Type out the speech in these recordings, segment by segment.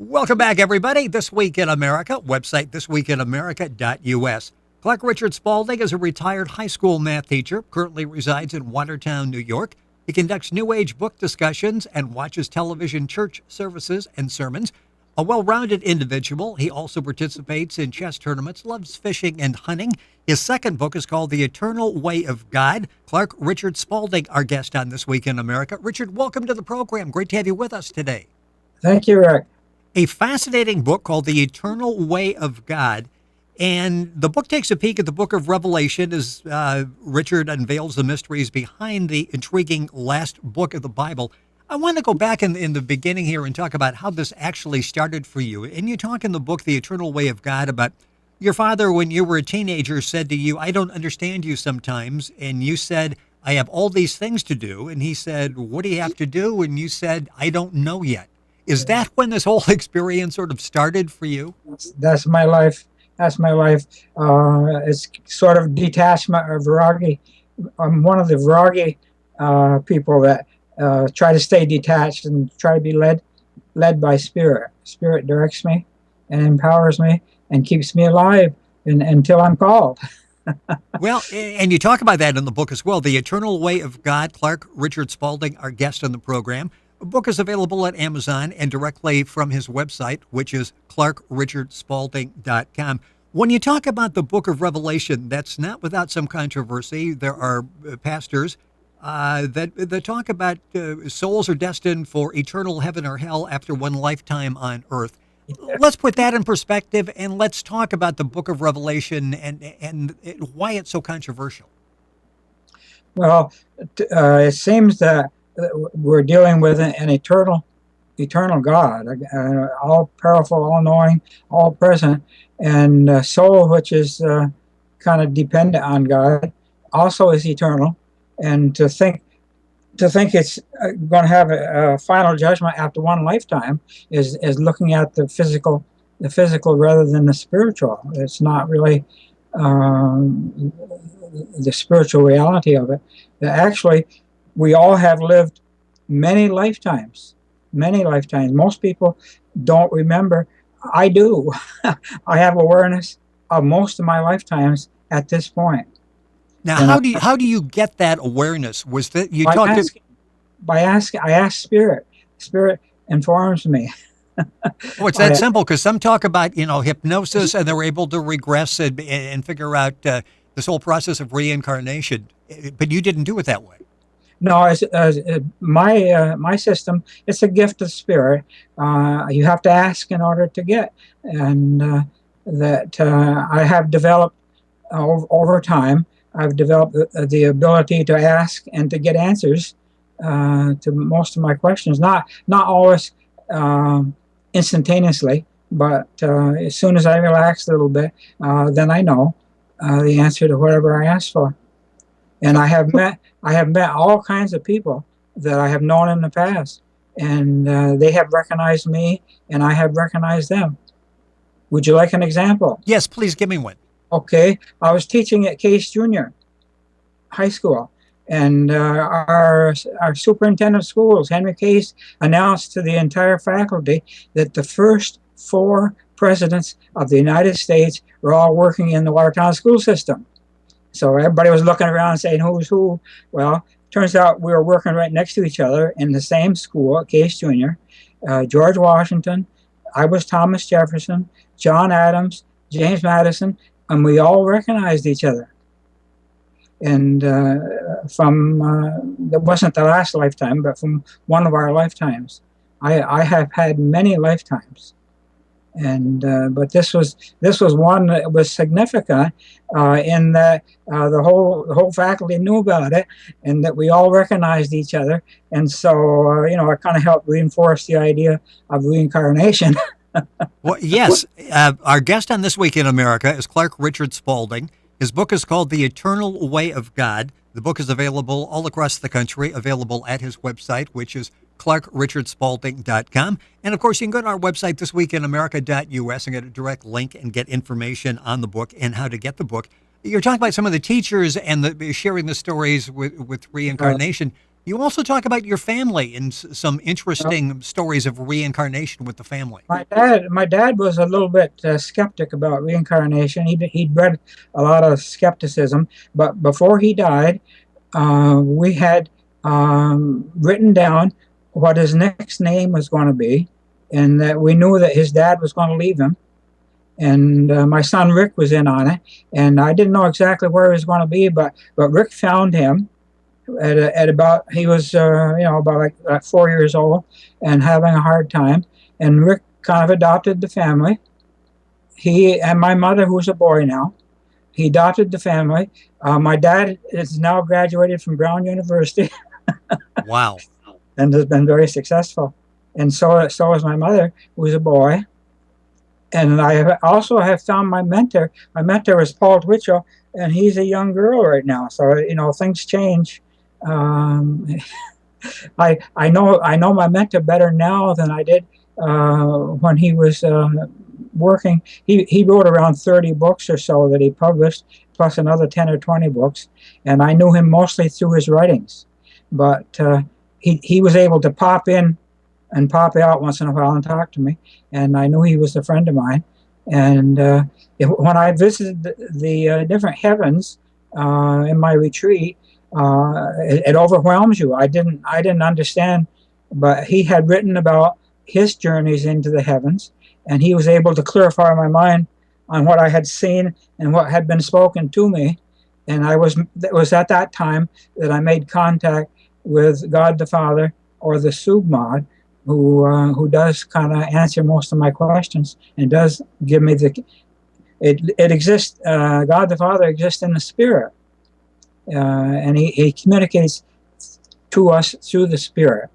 Welcome back, everybody. This Week in America, website thisweekinamerica.us. Clark Richard Spaulding is a retired high school math teacher, currently resides in Watertown, New York. He conducts New Age book discussions and watches television church services and sermons. A well-rounded individual, he also participates in chess tournaments, loves fishing and hunting. His second book is called The Eternal Way of God. Clark Richard Spaulding, our guest on This Week in America. Richard, welcome to the program. Great to have you with us today. Thank you, Rick. A fascinating book called The Eternal Way of God. And the book takes a peek at the book of Revelation as Richard unveils the mysteries behind the intriguing last book of the Bible. I want to go back in the beginning here and talk about how this actually started for you. And you talk in the book, The Eternal Way of God, about your father, when you were a teenager, said to you, "I don't understand you sometimes." And you said, "I have all these things to do." And he said, "What do you have to do?" And you said, "I don't know yet." Is that when this whole experience sort of started for you? That's my life. That's my life. It's sort of detachment or viragi. I'm one of the viragi people that try to stay detached and try to be led by Spirit. Spirit directs me and empowers me and keeps me alive until I'm called. Well, and you talk about that in the book as well, The Eternal Way of God. Clark Richard Spaulding, our guest on the program. The book is available at Amazon and directly from his website, which is clarkrichandspaulding.com. When you talk about the book of Revelation, that's not without some controversy. There are pastors that talk about souls are destined for eternal heaven or hell after one lifetime on earth. Let's put that in perspective, and let's talk about the book of Revelation and why it's so controversial. Well, it seems that we're dealing with an eternal God, all powerful, all knowing, all present, and a soul which is kind of dependent on God, also is eternal. And to think it's going to have a final judgment after one lifetime is looking at the physical rather than the spiritual. It's not really the spiritual reality of it. Actually, we all have lived many lifetimes. Most people don't remember. I do. I have awareness of most of my lifetimes at this point. Now, And how do you get that awareness? Was that you by talked asking, I ask Spirit. Spirit informs me. Oh, it's that simple, because some talk about, hypnosis, and they're able to regress and figure out this whole process of reincarnation. But you didn't do it that way. No, my system. It's a gift of Spirit. You have to ask in order to get, and that I have developed over time. I've developed the ability to ask and to get answers to most of my questions. Not always instantaneously, but as soon as I relax a little bit, then I know the answer to whatever I ask for. And I have met all kinds of people that I have known in the past, and they have recognized me, and I have recognized them. Would you like an example? Yes, please give me one. Okay, I was teaching at Case Junior High School, and our superintendent of schools, Henry Case, announced to the entire faculty that the first 4 presidents of the United States were all working in the Watertown school system. So everybody was looking around saying, who's who? Well, turns out we were working right next to each other in the same school at Case Junior. George Washington, I was Thomas Jefferson, John Adams, James Madison, and we all recognized each other. And that wasn't the last lifetime, but from one of our lifetimes. I have had many lifetimes. And but this was one that was significant in that the whole faculty knew about it, and that we all recognized each other, and so it kind of helped reinforce the idea of reincarnation. Well, yes, our guest on This Week in America is Clark Richard Spaulding. His book is called The Eternal Way of God. The book is available all across the country, available at his website, which is clarkrichandspaulding.com. And, of course, you can go to our website, thisweekinamerica.us, and get a direct link and get information on the book and how to get the book. You're talking about some of the teachers and sharing the stories with reincarnation. You also talk about your family and some interesting stories of reincarnation with the family. My dad was a little bit skeptic about reincarnation. He'd read a lot of skepticism, but before he died, we had written down what his next name was going to be, and that we knew that his dad was going to leave him. And my son Rick was in on it, and I didn't know exactly where he was going to be, but Rick found him at about he was about like 4 years old and having a hard time, and Rick kind of adopted the family. He and my mother, who's a boy now, he adopted the family. My dad is now graduated from Brown University. Wow. And has been very successful, and so is my mother, who's a boy. And I also have found my mentor. My mentor is Paul Twitchell, and he's a young girl right now. So things change. I know my mentor better now than I did when he was working. He wrote around 30 books or so that he published, plus another 10 or 20 books, and I knew him mostly through his writings. But he was able to pop in and pop out once in a while and talk to me, and I knew he was a friend of mine. And when I visited the different heavens in my retreat, it overwhelms you. I didn't understand, but he had written about his journeys into the heavens, and he was able to clarify my mind on what I had seen and what had been spoken to me. And it was at that time that I made contact with God the Father, or the Submod, who does kind of answer most of my questions and does give me it exists. God the Father exists in the Spirit, and he communicates to us through the Spirit.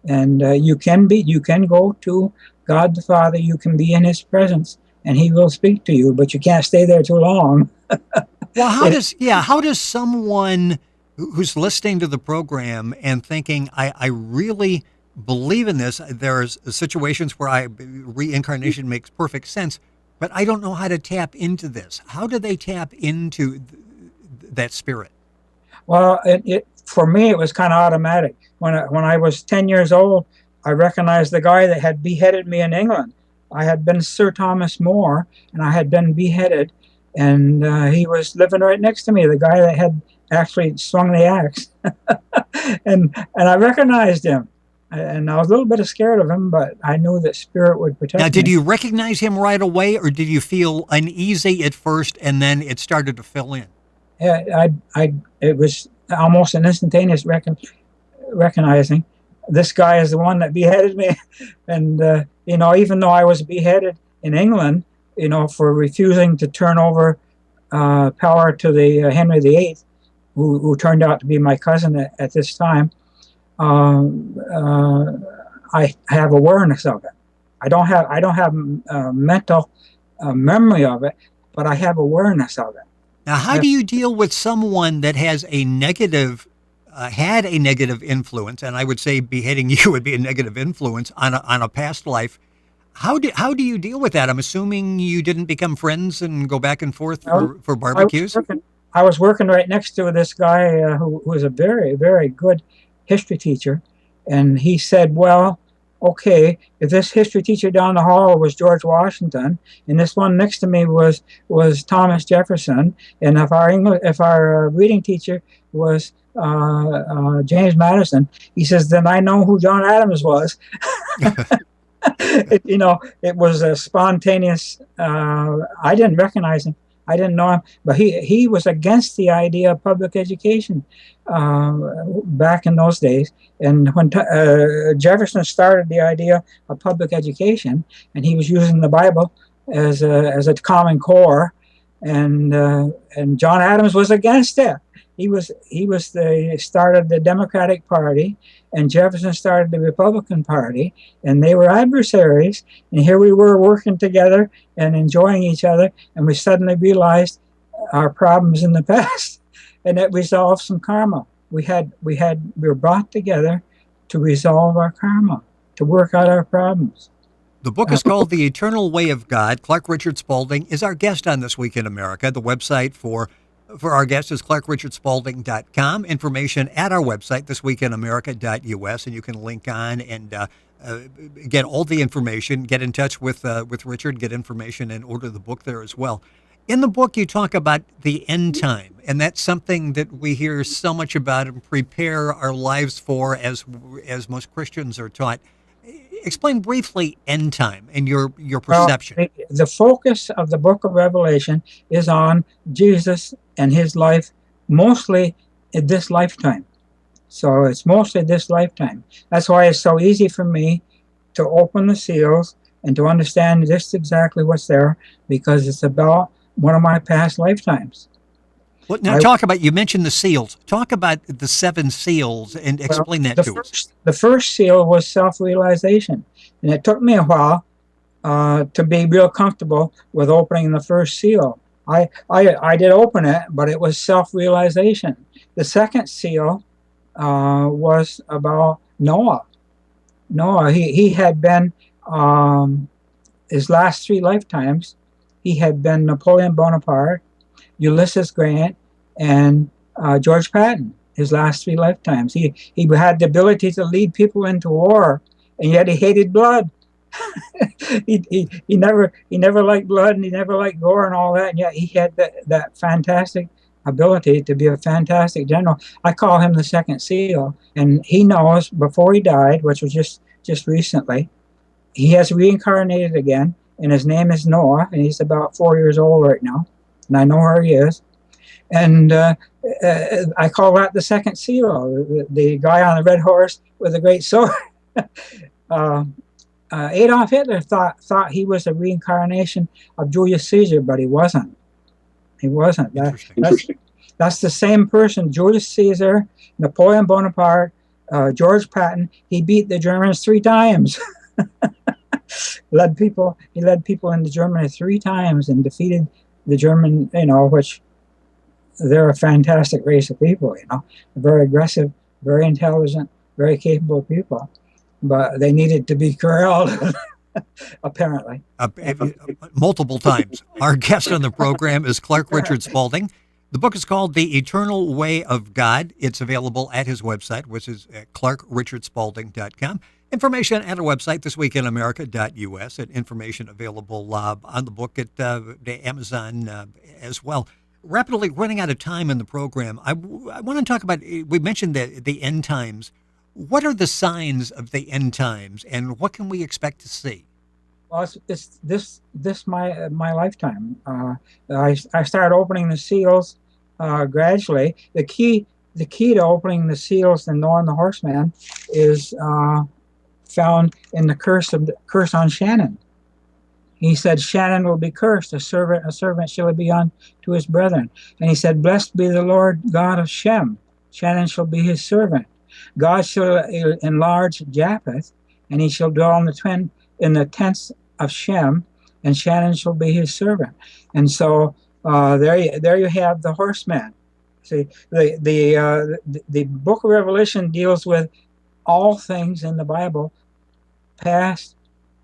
And you can go to God the Father. You can be in His presence, and He will speak to you, but you can't stay there too long. Well, how does someone who's listening to the program and thinking, I really believe in this, there's situations where reincarnation makes perfect sense, but I don't know how to tap into this. How do they tap into that spirit? Well, for me, it was kind of automatic. When I was 10 years old, I recognized the guy that had beheaded me in England. I had been Sir Thomas More, and I had been beheaded, and he was living right next to me, the guy that had actually swung the axe. and I recognized him. And I was a little bit scared of him, but I knew that Spirit would protect me. Now, did you recognize him right away, or did you feel uneasy at first and then it started to fill in? Yeah, it was almost an instantaneous recognizing. This guy is the one that beheaded me. And, even though I was beheaded in England, for refusing to turn over power to the Henry VIII, who turned out to be my cousin at this time, I have awareness of it. I don't have mental memory of it, but I have awareness of it. Now, how do you deal with someone that has a negative, had a negative influence, and I would say beheading you would be a negative influence on a past life? How do you deal with that? I'm assuming you didn't become friends and go back and forth for barbecues? I was working right next to this guy who was a very, very good history teacher, and he said, well, okay, if this history teacher down the hall was George Washington, and this one next to me was Thomas Jefferson, and if our reading teacher was James Madison, he says, then I know who John Adams was. It was a spontaneous. I didn't recognize him. I didn't know him, but he was against the idea of public education back in those days. And when Jefferson started the idea of public education, and he was using the Bible as a common core, and John Adams was against it. He started the Democratic Party, and Jefferson started the Republican Party, and they were adversaries. And here we were working together and enjoying each other, and we suddenly realized our problems in the past, and it resolved some karma. We were brought together to resolve our karma, to work out our problems. The book is called The Eternal Way of God. Clark Richard Spaulding is our guest on This Week in America. The website for For our guest is ClarkRichardsSpaulding.com. Information at our website, thisweekinamerica.us, and you can link on and get all the information, get in touch with Richard, get information, and order the book there as well. In the book, you talk about the end time, and that's something that we hear so much about and prepare our lives for, as most Christians are taught. Explain briefly end time and your perception. Well, the focus of the book of Revelation is on Jesus and his life, mostly in this lifetime. So it's mostly this lifetime. That's why it's so easy for me to open the seals and to understand just exactly what's there, because it's about one of my past lifetimes. Well, now you mentioned the seals. Talk about the 7 seals and explain that to us. The first seal was self-realization. And it took me a while to be real comfortable with opening the first seal. I did open it, but it was self-realization. The second seal was about Noah. Noah, he had been, his last 3 lifetimes, he had been Napoleon Bonaparte, Ulysses Grant, and George Patton, his last 3 lifetimes. He had the ability to lead people into war, and yet he hated blood. he never liked blood, and he never liked gore and all that, and yet he had that fantastic ability to be a fantastic general. I call him the second seal, and he knows before he died, which was just recently, he has reincarnated again, and his name is Noah, and he's about 4 years old right now, and I know where he is. And I call that the second seal, the guy on the red horse with a great sword. Adolf Hitler thought he was a reincarnation of Julius Caesar, but he wasn't. He wasn't. That's the same person, Julius Caesar, Napoleon Bonaparte, George Patton. He beat the Germans 3 times. He led people into Germany 3 times and defeated the German, which they're a fantastic race of people, very aggressive, very intelligent, very capable people. But they needed to be corralled, apparently. Multiple times. Our guest on the program is Clark Richard Spaulding. The book is called The Eternal Way of God. It's available at his website, which is at ClarkRichardsSpaulding.com. Information at our website, thisweekinamerica.us, and information available on the book at Amazon as well. Rapidly running out of time in the program, I want to talk about, we mentioned the end times. What are the signs of the end times, and what can we expect to see? Well, it's this my lifetime. I started opening the seals gradually. The key to opening the seals and knowing the horseman is found in the curse on Shannon. He said, Shannon will be cursed, a servant shall be unto his brethren. And he said, blessed be the Lord God of Shem. Shannon shall be his servant. God shall enlarge Japheth, and he shall dwell in the tents of Shem, and Shannon shall be his servant. And so there you have the horseman. See, the book of Revelation deals with all things in the Bible, past,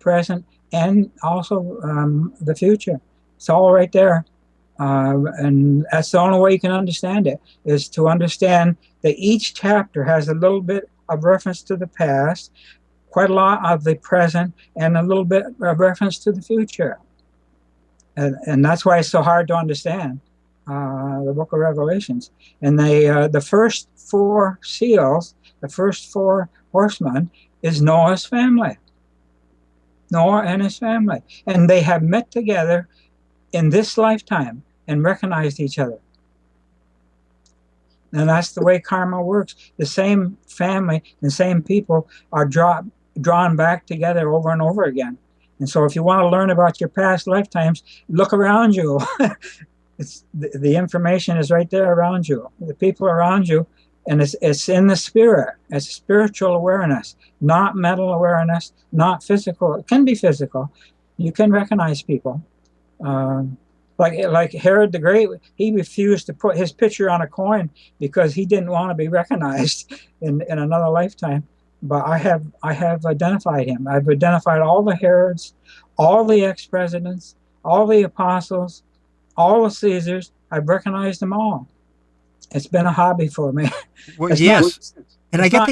present, and also the future. It's all right there. And that's the only way you can understand it, is to understand that each chapter has a little bit of reference to the past, quite a lot of the present, and a little bit of reference to the future. And that's why it's so hard to understand the book of Revelations. And the first 4 seals, the first 4 horsemen, is Noah's family. Noah and his family. And they have met together in this lifetime and recognized each other. And that's the way karma works. The same family, the same people are drawn back together over and over again. And so if you want to learn about your past lifetimes, look around you. The information is right there around you. The people around you, and it's in the spirit. It's spiritual awareness, not mental awareness, not physical. It can be physical. You can recognize people. Like Herod the Great, he refused to put his picture on a coin because he didn't want to be recognized in another lifetime. But I have identified him. I've identified all the Herods, all the ex-presidents, all the apostles, all the Caesars. I've recognized them all. It's been a hobby for me. Well, It's yes. not, And it's not,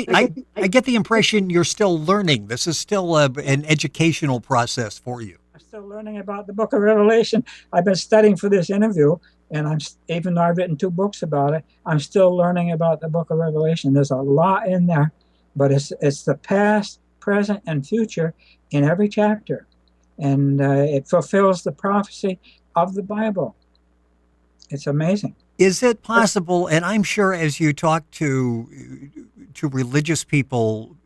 I get the impression you're still learning. This is still an educational process for you. I'm still learning about the Book of Revelation. I've been studying for this interview, and even though I've written 2 books about it, I'm still learning about the Book of Revelation. There's a lot in there, but it's the past, present, and future in every chapter, and it fulfills the prophecy of the Bible. It's amazing. Is it possible, and I'm sure as you talk to religious people,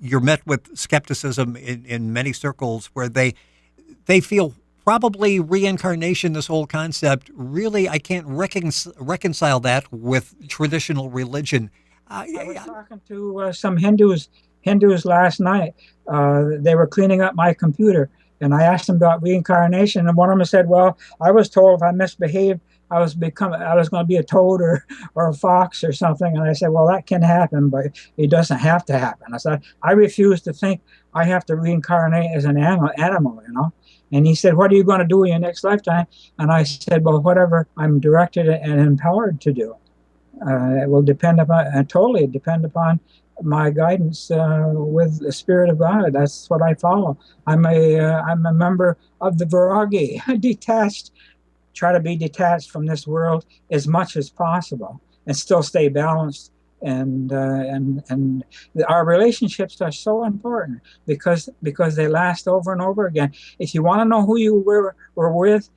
you're met with skepticism in many circles where they feel probably reincarnation, this whole concept, really I can't reconcile that with traditional religion. I was talking to some Hindus last night. They were cleaning up my computer, and I asked them about reincarnation, and one of them said, "Well, I was told if I misbehaved, I was going to be a toad or a fox or something." And I said, "Well, that can happen, but it doesn't have to happen." I said, "I refuse to think I have to reincarnate as an animal, you know." And he said, "What are you going to do in your next lifetime?" And I said, "Well, whatever I'm directed and empowered to do. It will totally depend upon my guidance with the Spirit of God. That's what I follow. I'm a member of the Viragi, detached. Try to be detached from this world as much as possible and still stay balanced. And our relationships are so important because they last over and over again. If you want to know who you were with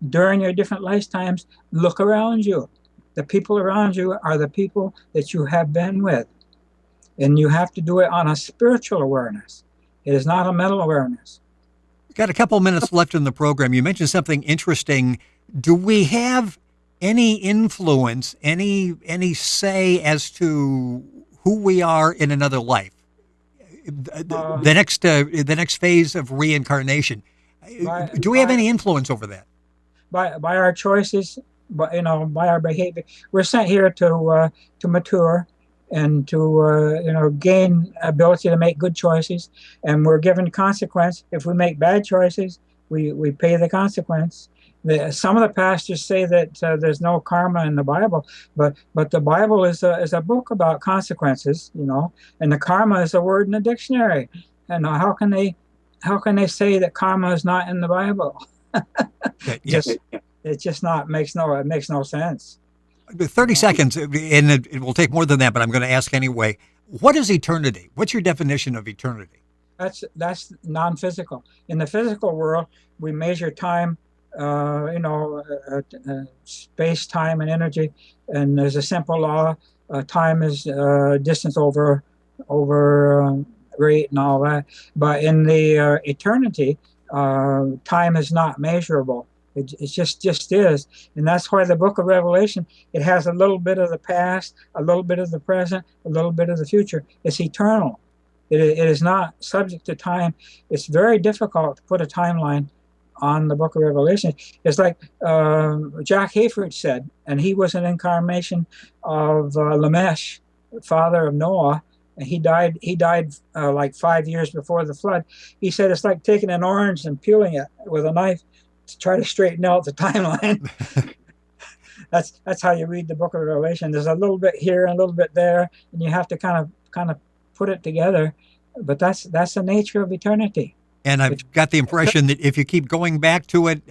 during your different lifetimes, look around you. The people around you are the people that you have been with. And you have to do it on a spiritual awareness. It is not a mental awareness. Got a couple minutes left in the program. You mentioned something interesting. Do we have any influence, any say as to who we are in another life? The next phase of reincarnation. Do we have any influence over that? By our choices, by our behavior, we're sent here to mature and to gain ability to make good choices, and we're given consequence. If we make bad choices, we pay the consequence. Some of the pastors say that there's no karma in the Bible, but the Bible is a book about consequences, and the karma is a word in the dictionary. And how can they say that karma is not in the Bible? Yes. It just makes no sense. 30 seconds, and it will take more than that, but I'm going to ask anyway. What is eternity? What's your definition of eternity? That's non-physical. In the physical world, we measure time, space, time, and energy, and there's a simple law. Time is distance over rate and all that. But in the eternity, time is not measurable. It just is. And that's why the Book of Revelation, it has a little bit of the past, a little bit of the present, a little bit of the future. It's eternal. It is not subject to time. It's very difficult to put a timeline on the Book of Revelation. It's like Jack Hayford said, and he was an incarnation of Lamech, father of Noah, and he died like 5 years before the flood. He said it's like taking an orange and peeling it with a knife to try to straighten out the timeline. That's how you read the Book of Revelation. There's a little bit here and a little bit there, and you have to kind of put it together. But that's the nature of eternity. And I've got the impression that if you keep going back to it,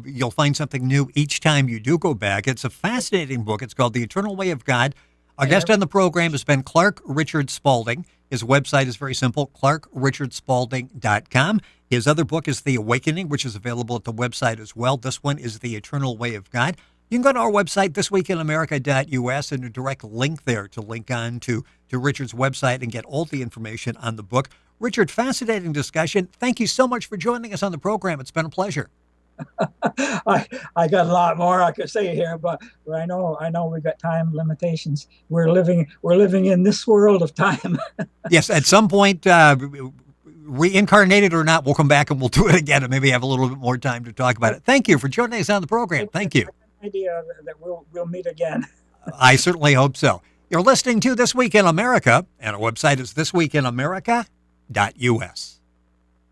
you'll find something new each time you do go back. It's a fascinating book. It's called The Eternal Way of God. Our guest on the program has been Clark Richard Spaulding. His website is very simple, clarkrichandspaulding.com. His other book is The Awakening, which is available at the website as well. This one is The Eternal Way of God. You can go to our website, thisweekinamerica.us, and a direct link there to link on to Richard's website and get all the information on the book. Richard, fascinating discussion. Thank you so much for joining us on the program. It's been a pleasure. I got a lot more I could say here, but I know we've got time limitations. We're living in this world of time. Yes, at some point, reincarnated or not, we'll come back and we'll do it again and maybe have a little bit more time to talk about it. Thank you for joining us on the program. Thank you. Idea that we'll meet again. I certainly hope so. You're listening to This Week in America, and our website is thisweekinamerica.us.